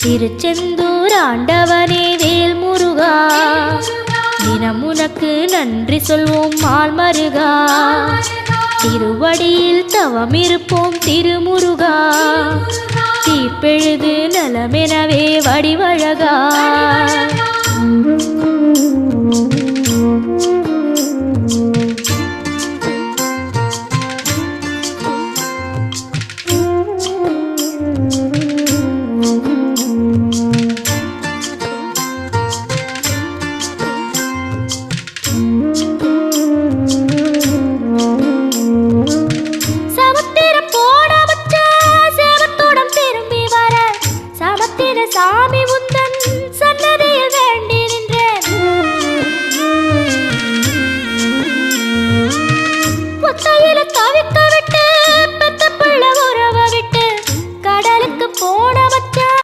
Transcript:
திருச்செந்தூர் ஆண்டவனே வேல் முருகா, தினம் உனக்கு நன்றி சொல்வோம் மால் மருகா. திருவடியில் தவம் இருப்போம் திருமுருகா, தீப்பெழுது நலமெனவே வடிவழகா. சாமி உந்தன் சன்னதியில் வேண்டி நின்றேன். ஒத்தையில